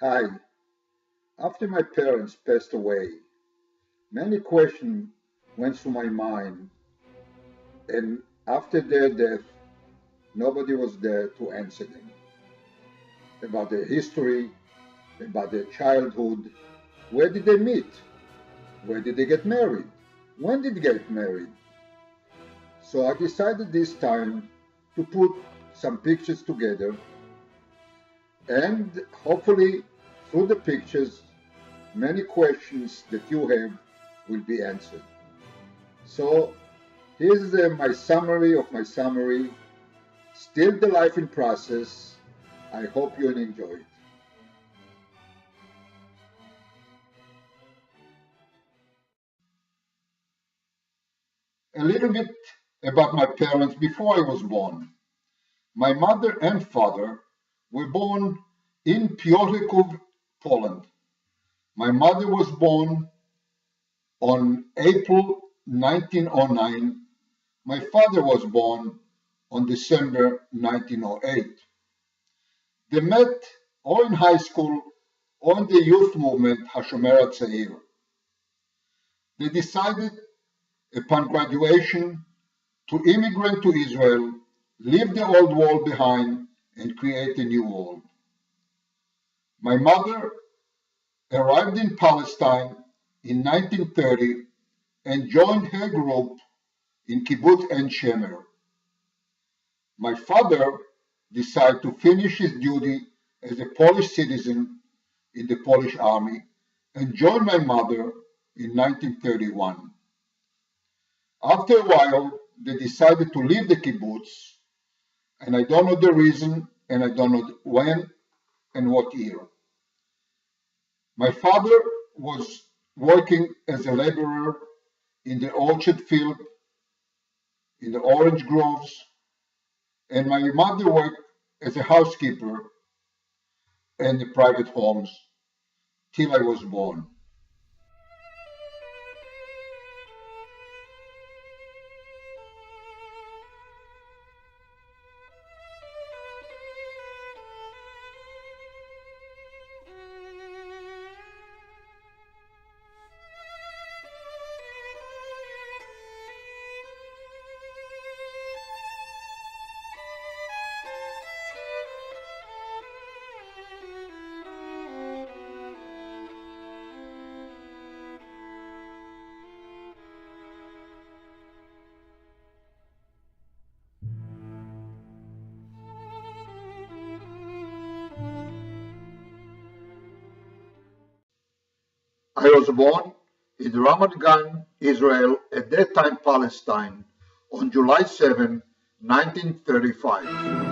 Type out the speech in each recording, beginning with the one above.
Hi. After my parents passed away, many questions went through my mind, and after their death, nobody was there to answer them. About their history, about their childhood, where did they meet? Where did they get married? When did they get married? So I decided this time to put some pictures together, and hopefully, through the pictures, many questions that you have will be answered. So here's my summary of my summary. Still the life in process. I hope you'll enjoy it. A little bit about my parents before I was born. My mother and father were born in Piotrków, Poland. My mother was born on April 1909. My father was born on December 1908. They met or in high school or in the youth movement Hashomer HaTzair. They decided upon graduation to immigrate to Israel, leave the old world behind, and create a new world. My mother arrived in Palestine in 1930 and joined her group in Kibbutz Ein Shemer. My father decided to finish his duty as a Polish citizen in the Polish army and joined my mother in 1931. After a while, they decided to leave the kibbutz, and I don't know the reason, and I don't know when and what year. My father was working as a laborer in the orchard field, in the orange groves, and my mother worked as a housekeeper in the private homes till I was born. 'I was born in Ramat Gan, Israel, at that time Palestine, on July 7, 1935.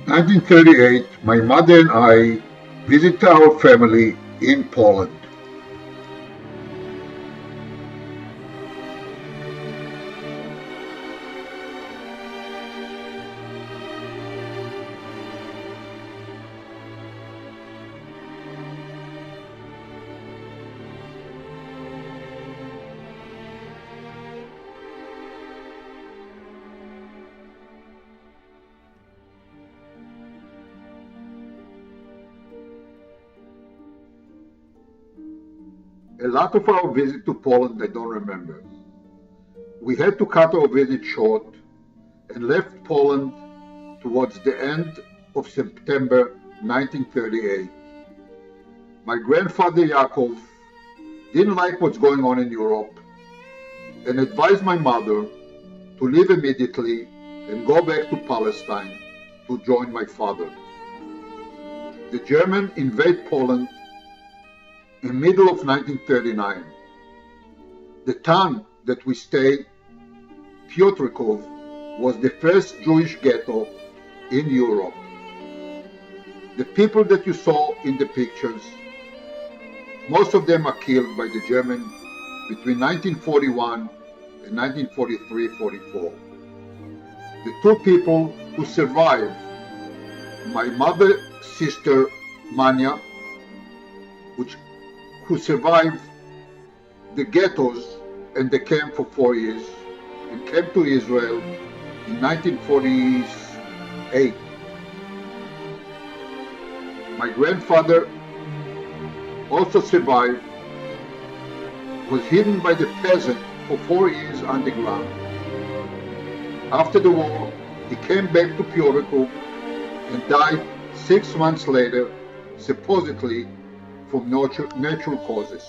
1938, my mother and I visited our family in Poland. A lot of our visit to Poland I don't remember. We had to cut our visit short and left Poland towards the end of September 1938. My grandfather Yaakov didn't like what's going on in Europe and advised my mother to leave immediately and go back to Palestine to join my father. The Germans invade Poland in middle of 1939. The town that we stayed, Piotrków, was the first Jewish ghetto in Europe. The people that you saw in the pictures, most of them are killed by the Germans between 1941 and 1943-44. The two people who survived, my mother's sister Manya, who survived the ghettos and the camp for 4 years and came to Israel in 1948. My grandfather also survived, was hidden by the peasant for 4 years underground. After the war, he came back to Piotrków and died 6 months later, supposedly from natural causes.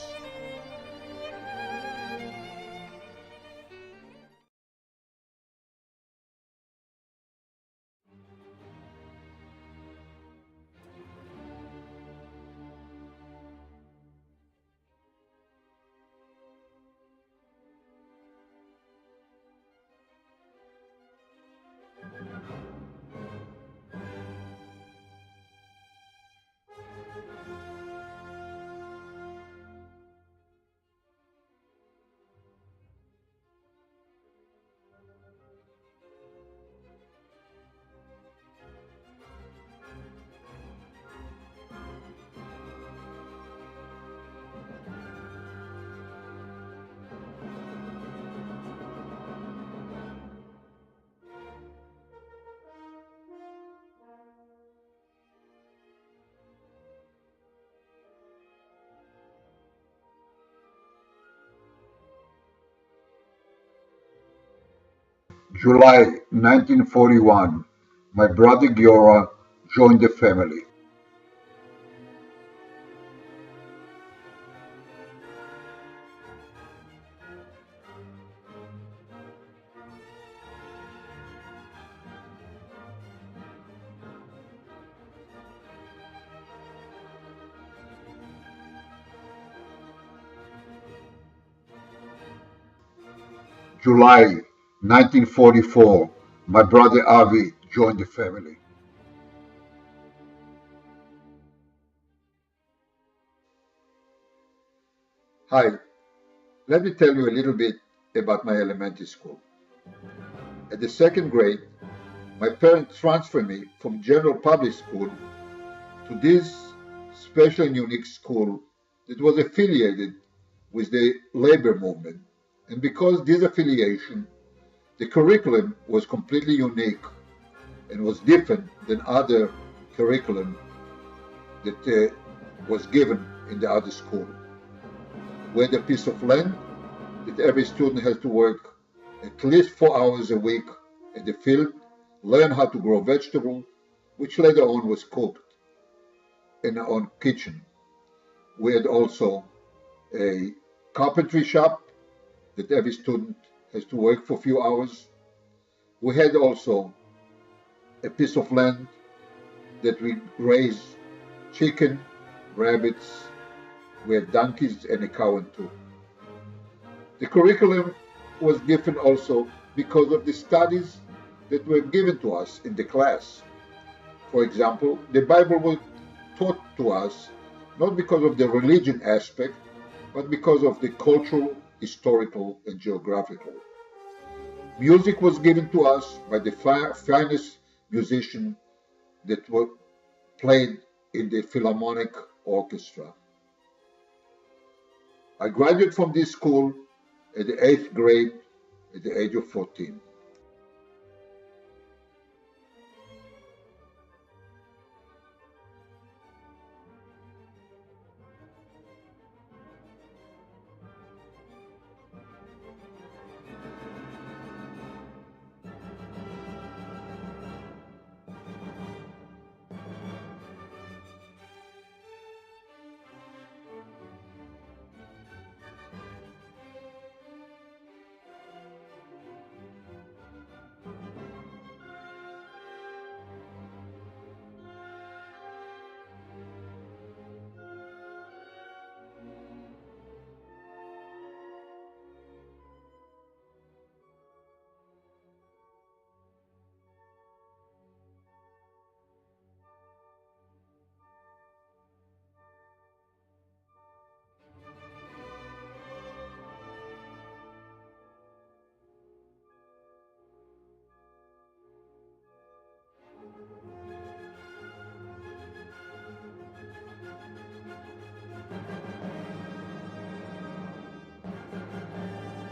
July 1941, my brother Giora joined the family. July 1944, my brother Avi joined the family. Hi, let me tell you a little bit about my elementary school. At the second grade, my parents transferred me from general public school to this special and unique school that was affiliated with the labor movement. And because this affiliation, the curriculum was completely unique and was different than other curriculum that was given in the other school. We had a piece of land that every student has to work at least 4 hours a week in the field, learn how to grow vegetables, which later on was cooked in our own kitchen. We had also a carpentry shop that every student has to work for a few hours. We had also a piece of land that we raised chicken, rabbits, we had donkeys and a cow and two. The curriculum was different also because of the studies that were given to us in the class. For example, the Bible was taught to us not because of the religion aspect, but because of the cultural, historical, and geographical. Music was given to us by the finest musicians that were played in the Philharmonic Orchestra. I graduated from this school at the 8th grade at the age of 14.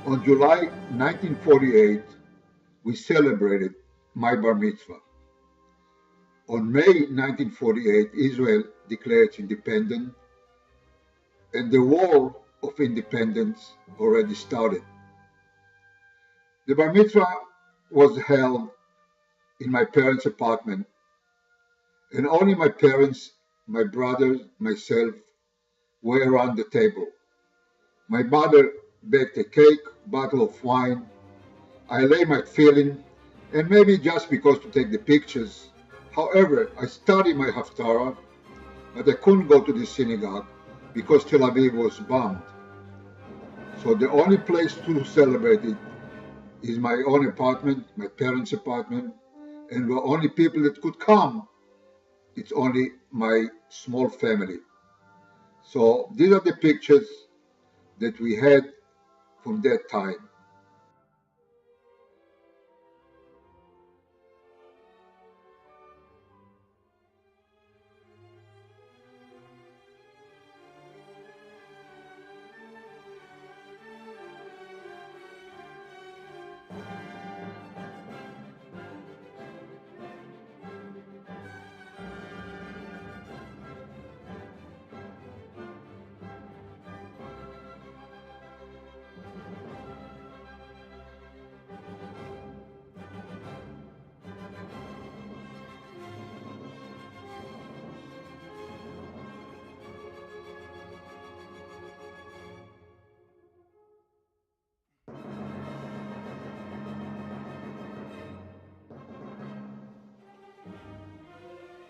On July 1948, we celebrated my bar mitzvah. On May 1948, Israel declared its independence, and the War of Independence already started. The bar mitzvah was held in my parents' apartment, and only my parents, my brothers, myself were around the table. My mother baked a cake, bottle of wine. I lay my tefillin, and maybe just because to take the pictures. However, I studied my Haftarah, but I couldn't go to the synagogue because Tel Aviv was bombed. So the only place to celebrate it is my own apartment, my parents' apartment, and the only people that could come, it's only my small family. So these are the pictures that we had from that time.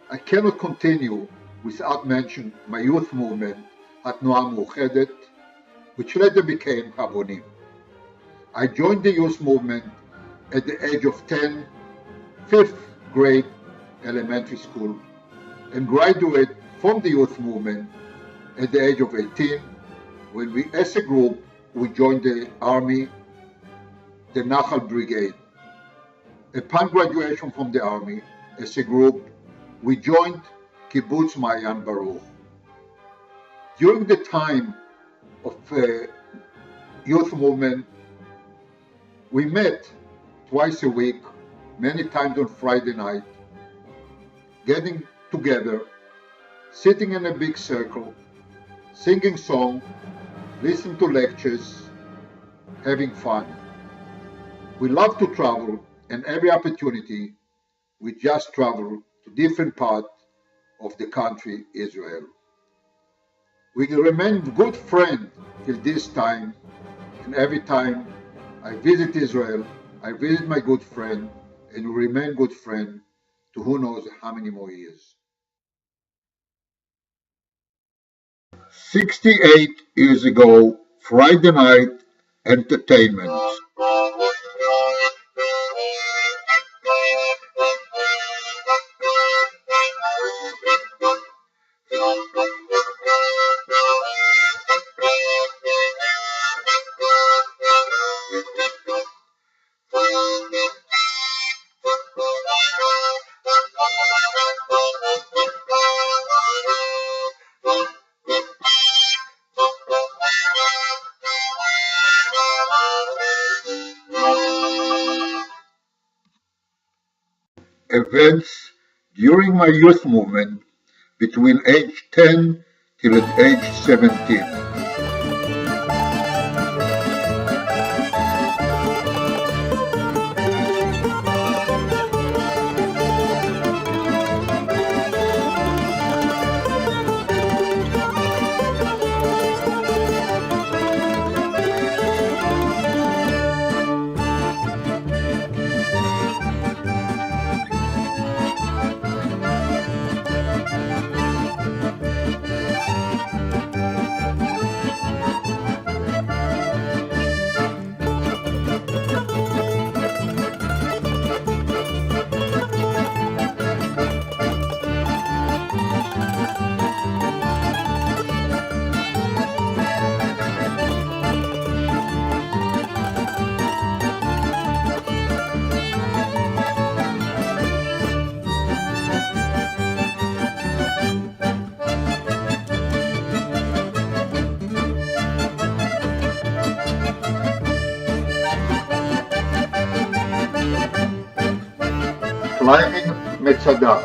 I cannot continue without mentioning my youth movement, התנועה המאוחדת, which later became Habonim. I joined the youth movement at the age of 10, 5th grade elementary school, and graduated from the youth movement at the age of 18, when we, as a group, we joined the army, the Nachal Brigade. Upon graduation from the army, as a group, we joined Kibbutz Mayan Baruch. During the time of youth movement, we met twice a week, many times on Friday night, getting together, sitting in a big circle, singing songs, listening to lectures, having fun. We love to travel, and every opportunity, we just travel to different parts of the country, Israel. We remain good friends till this time, and every time I visit Israel, I visit my good friend, and we remain good friends to who knows how many more years. 68 years ago, Friday night entertainment. Events during my youth movement between age 10 till age 17. קליימינג מצדה.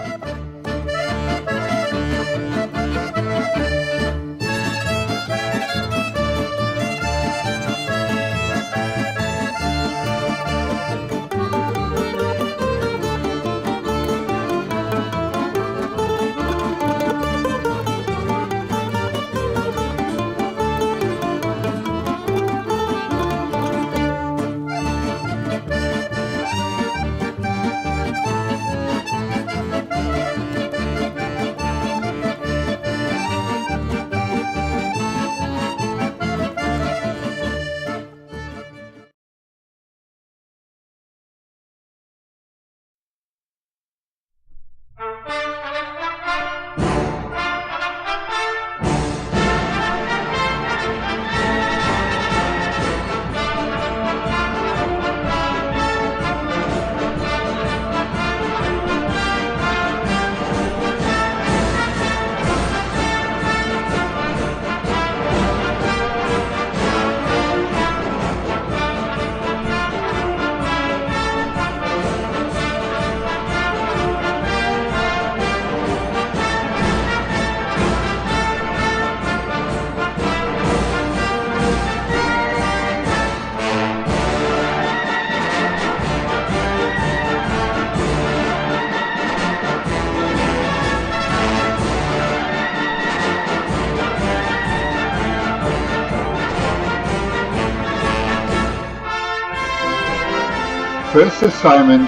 First assignment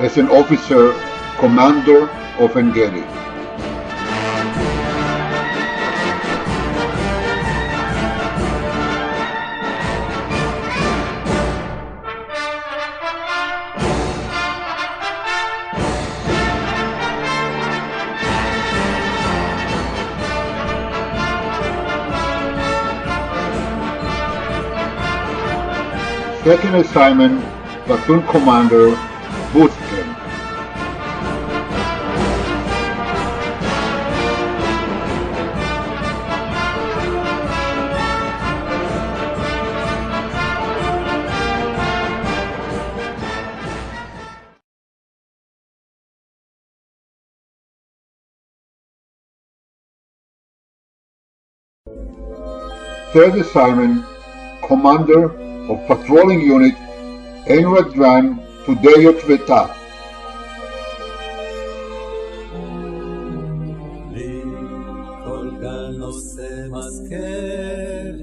as an officer, commander of Engedi. Second assignment, platoon commander, boot camp. Third assignment, commander of patrolling unit, Ein Radvan to Deyot Veta. לי כל גל נושא מזכרת,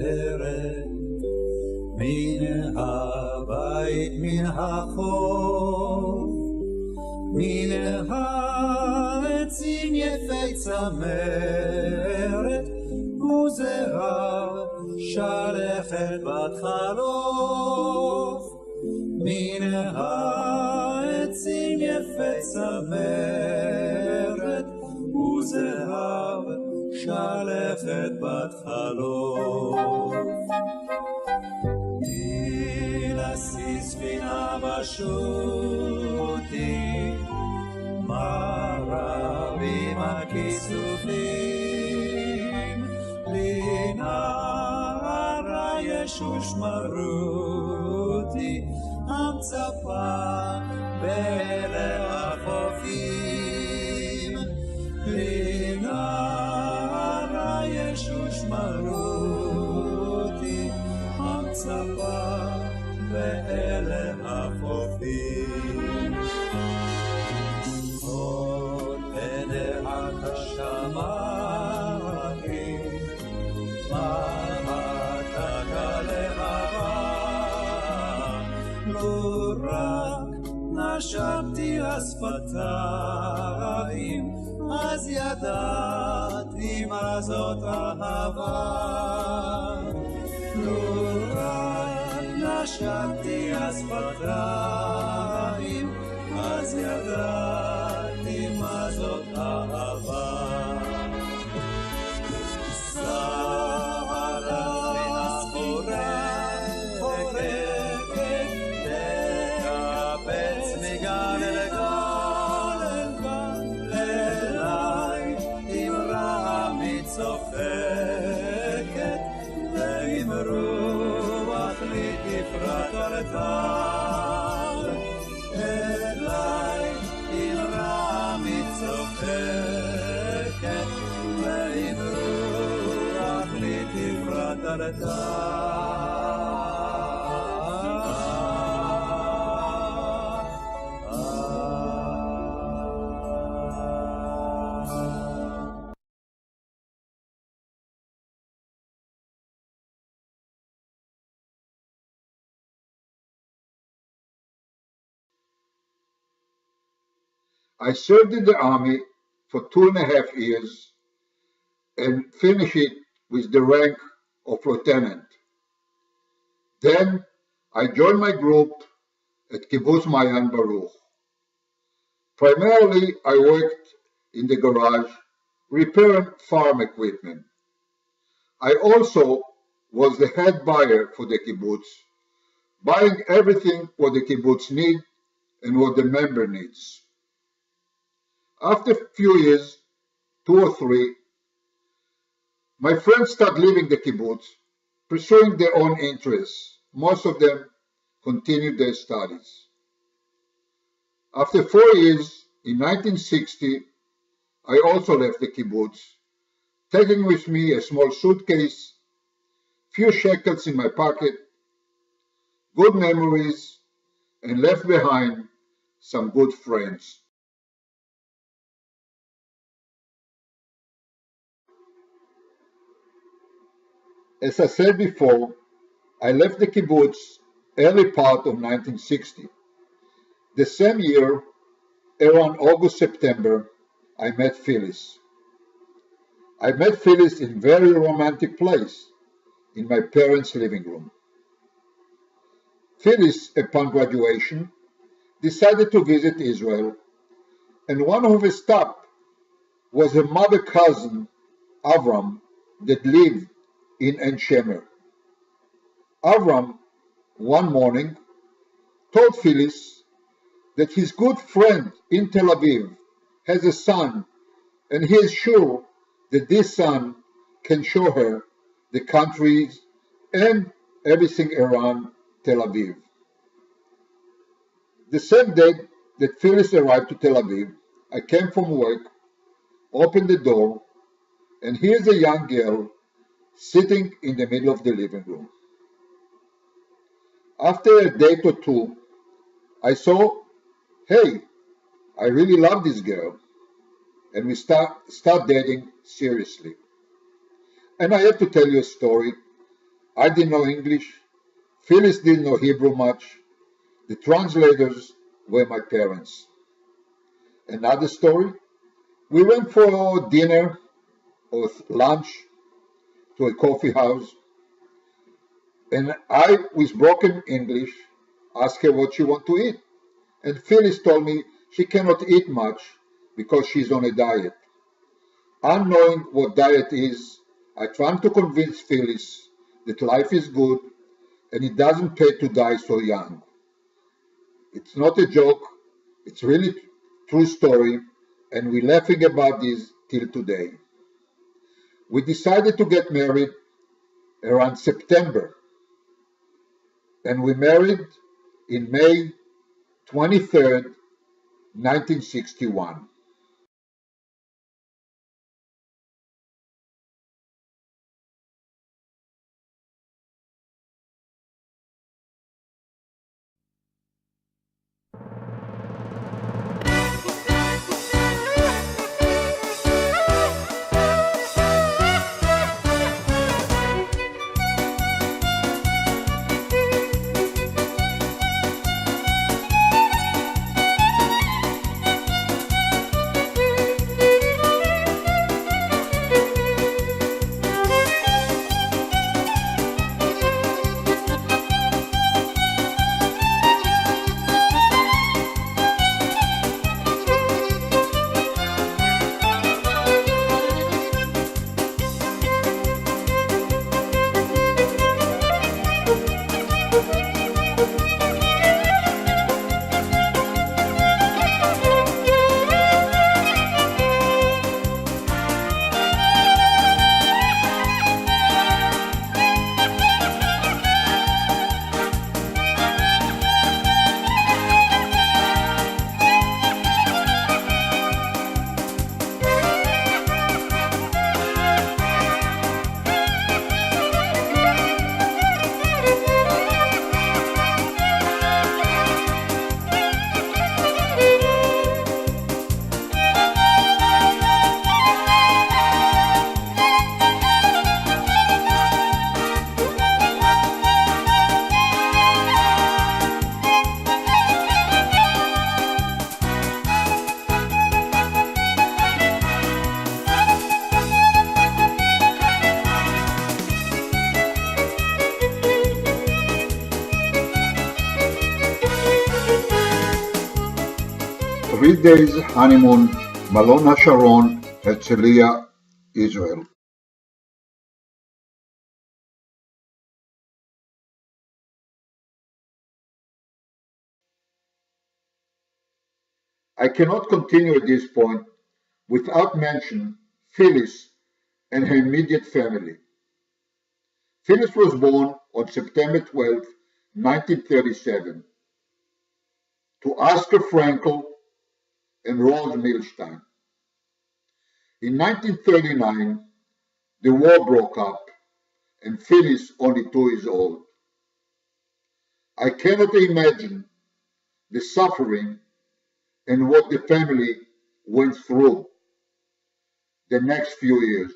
מן הבית מן החוף, מן העצים יפי צמרת, וזרע שלכת בת חלוף. מן העצים יפי צמרת, וזהב שלכת בת חלוף. תנסי ספינה בשוטים, מה רבים הכיסופים, לנערה ישוש מרותי, המצפה באלה החופים. לנערה ישוש מרותי, המצפה באלה החופים. עוד פנח השמיים, מהתק הלהבה, לו רק נשמתי השפתיים, אז ידעתי מה זאת אהבה. לו רק נשמתי השפתיים, אז ידעתי מה זאת אהבה. אליי עם I served in the army for 2.5 years and finished it with the rank of lieutenant. Then I joined my group at Kibbutz Mayan Baruch. Primarily, I worked in the garage repairing farm equipment. I also was the head buyer for the kibbutz, buying everything what the kibbutz need and what the member needs. After a few years, 2 or 3, my friends started leaving the kibbutz, pursuing their own interests. Most of them continued their studies. After 4 years, in 1960, I also left the kibbutz, taking with me a small suitcase, few shekels in my pocket, good memories, and left behind some good friends. As I said before, I left the kibbutz early part of 1960. The same year, around August, September, I met Phyllis. I met Phyllis in a very romantic place, in my parents' living room. Phyllis, upon graduation, decided to visit Israel, and one of her stops was her mother cousin, Avram, that lived in En Shemer. Avram, one morning, told Phyllis that his good friend in Tel Aviv has a son, and he is sure that this son can show her the countries and everything around Tel Aviv. The same day that Phyllis arrived to Tel Aviv, I came from work, opened the door, and here's a young girl sitting in the middle of the living room. After a date or two, I saw, hey, I really love this girl, and we start dating seriously. And I have to tell you a story. I didn't know English. Phyllis didn't know Hebrew much. The translators were my parents. Another story, we went for dinner or lunch to a coffee house, and I, with broken English, asked her what she wanted to eat. And Phyllis told me she cannot eat much because she's on a diet. Unknowing what diet is, I tried to convince Phyllis that life is good and it doesn't pay to die so young. It's not a joke, it's really true story, and we're laughing about this till today. We decided to get married around September, and we married in May 23rd, 1961. 3 days honeymoon, Malon HaSharon, Herzliya, Israel. I cannot continue at this point without mentioning Phyllis and her immediate family. Phyllis was born on September 12, 1937, to Oscar Frankel and Uri Milstein. In 1939, the war broke up and Phyllis, only 2 years old. I cannot imagine the suffering and what the family went through the next few years.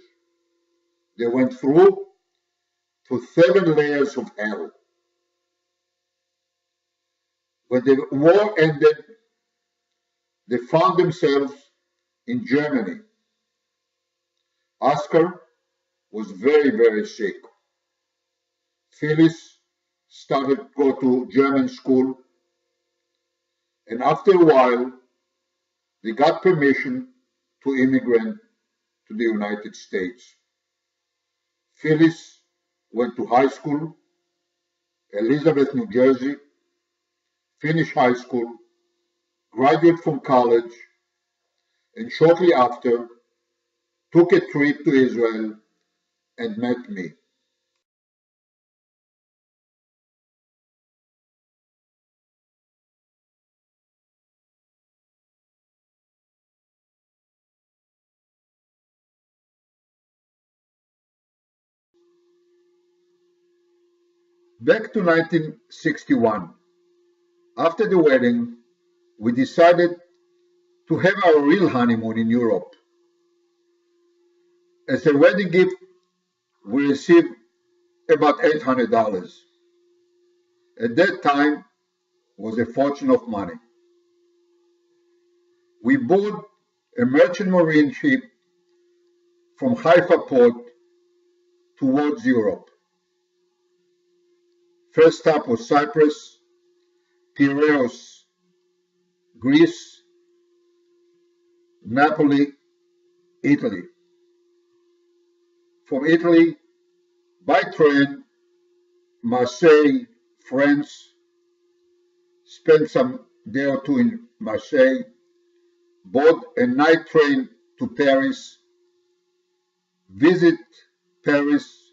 They went through 7 layers of hell. When the war ended, they found themselves in Germany. Oscar was very, very sick. Phyllis started to go to German school, and after a while, they got permission to immigrate to the United States. Phyllis went to high school, Elizabeth, New Jersey, finished high school, graduated from college, and shortly after, took a trip to Israel and met me. Back to 1961. After the wedding, we decided to have our real honeymoon in Europe. As a wedding gift, we received about $800. At that time, was a fortune of money. We bought a merchant marine ship from Haifa port towards Europe. First stop was Cyprus, Piraeus, Greece, Napoli, Italy. From Italy, by train, Marseille, France, spent some day or two in Marseille, bought a night train to Paris, visit Paris,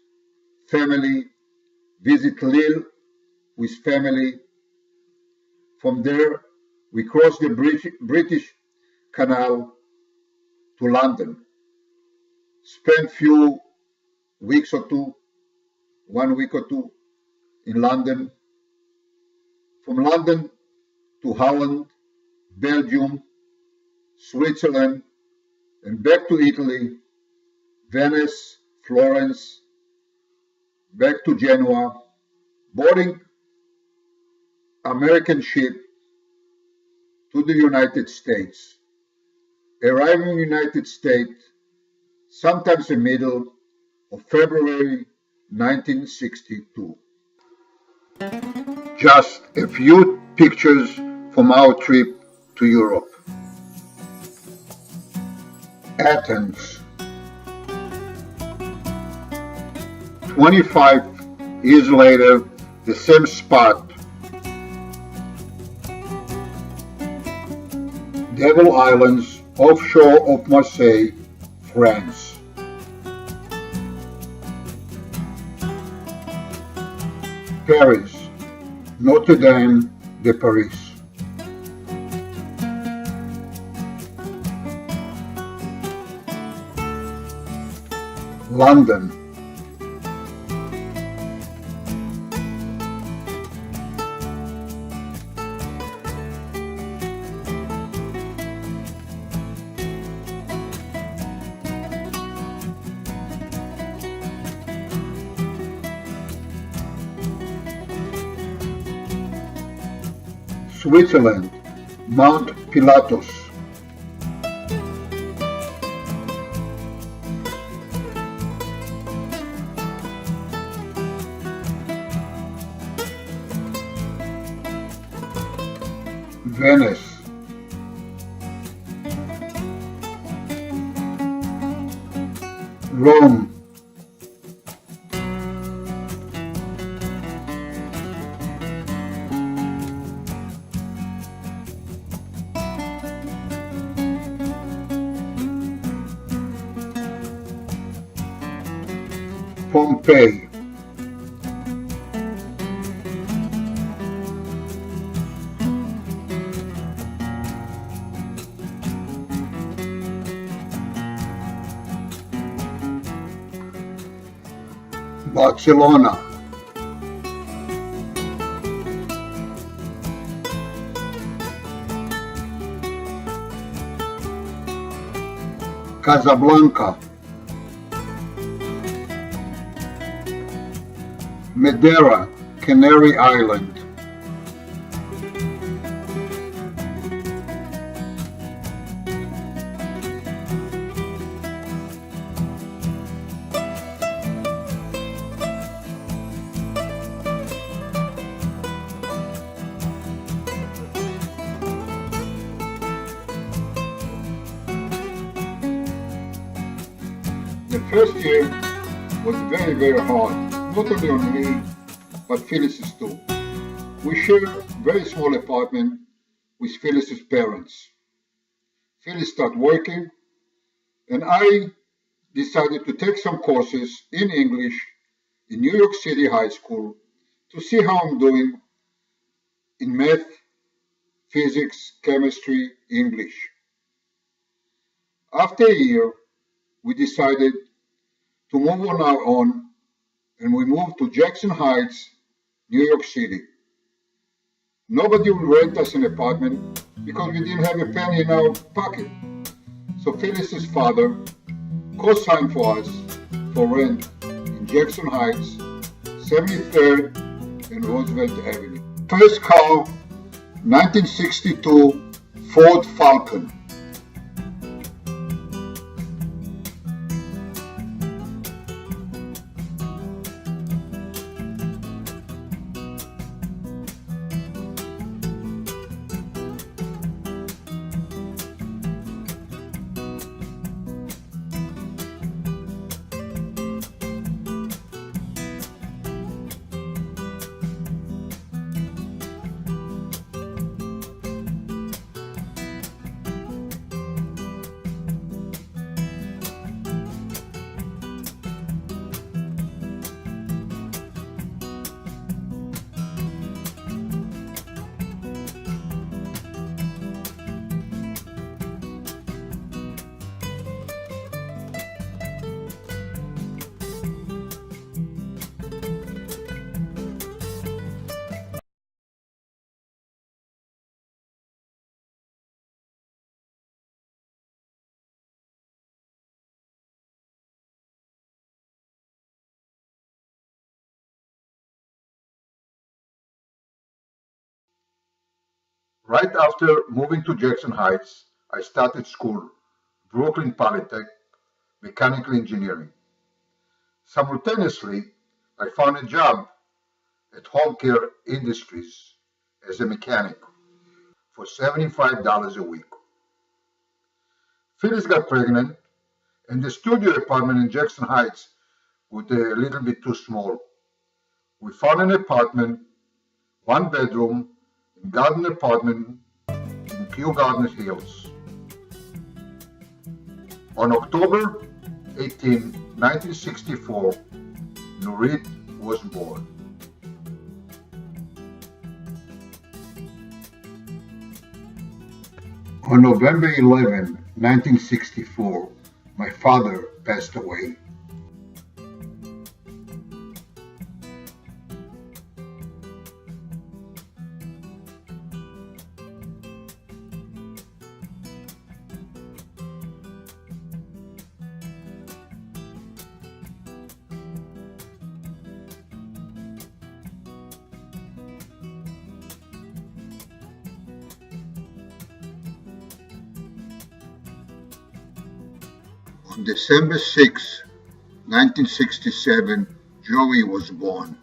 family, visit Lille with family. From there, we crossed the British Canal to London, spent few weeks or two, 1 week or two in London. From London to Holland, Belgium, Switzerland, and back to Italy, Venice, Florence, back to Genoa, boarding American ship to the United States, arriving in the United States sometimes in the middle of February 1962. Just a few pictures from our trip to Europe. Athens. 25 years later, the same spot. Devil Islands, offshore of Marseille, France. Paris, Notre Dame de Paris. London. Switzerland, Mount Pilatus. Venice. Rome, Pompeii, Barcelona, Casablanca, Madeira, Canary Island, The first year was very, very hard, not only on me, but Phyllis's too. We shared a very small apartment with Phyllis's parents. Phyllis started working, and I decided to take some courses in English in New York City High School to see how I'm doing in math, physics, chemistry, English. After a year, we decided to move on our own, and we moved to Jackson Heights, New York City. Nobody would rent us an apartment because we didn't have a penny in our pocket. So Phyllis's father co-signed for us for rent in Jackson Heights, 73rd and Roosevelt Avenue. First car, 1962 Ford Falcon. Right after moving to Jackson Heights, I started school, Brooklyn Polytech, mechanical engineering. Simultaneously, I found a job at Home Care Industries as a mechanic for $75 a week. Phyllis got pregnant, and the studio apartment in Jackson Heights was a little bit too small. We found an apartment, one bedroom, in garden apartment in Kew Gardner Hills. On October 18, 1964, Nurit was born. On November 11, 1964, my father passed away. On December 6, 1967, Joey was born.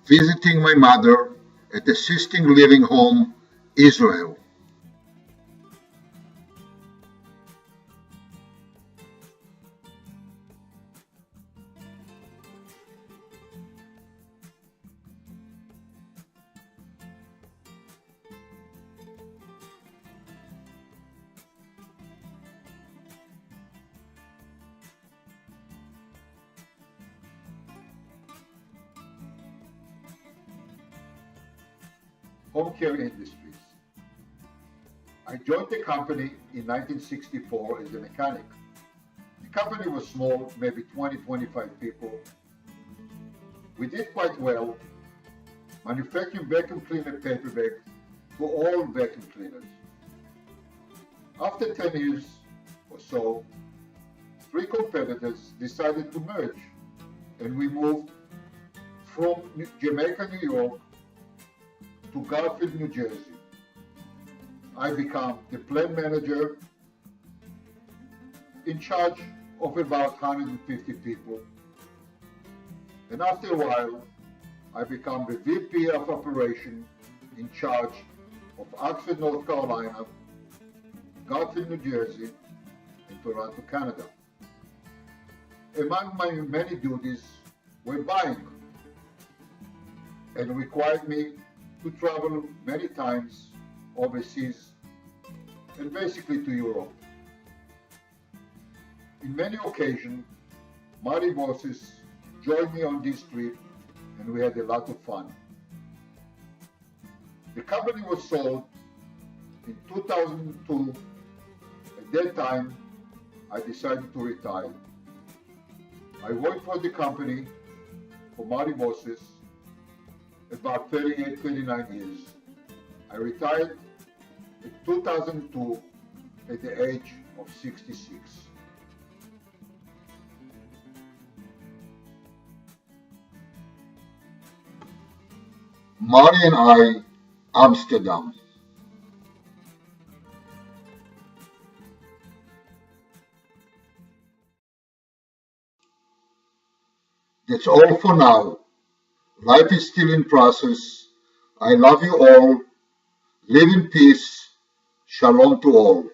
visiting my mother at assisting living home, Israel. Home care industries. I joined the company in 1964 as a mechanic. The company was small, maybe 20-25 people. We did quite well, manufacturing vacuum cleaner paper bags for all vacuum cleaners. After 10 years or so, 3 competitors decided to merge, and we moved from Jamaica, New York to Garfield, New Jersey. I became the plant manager in charge of about 150 people. And after a while, I became the VP of operation in charge of Oxford, North Carolina, Garfield, New Jersey, and Toronto, Canada. Among my many duties were buying, and required me to travel many times overseas and basically to Europe. In many occasions, my bosses joined me on this trip and we had a lot of fun. The company was sold in 2002. At that time, I decided to retire. I worked for the company, for Marty bosses, about 38, 39 years. I retired in 2002 at the age of 66. Marty and I, Amsterdam. That's all for now. Life is still in process. I love you all. Live in peace. Shalom to all.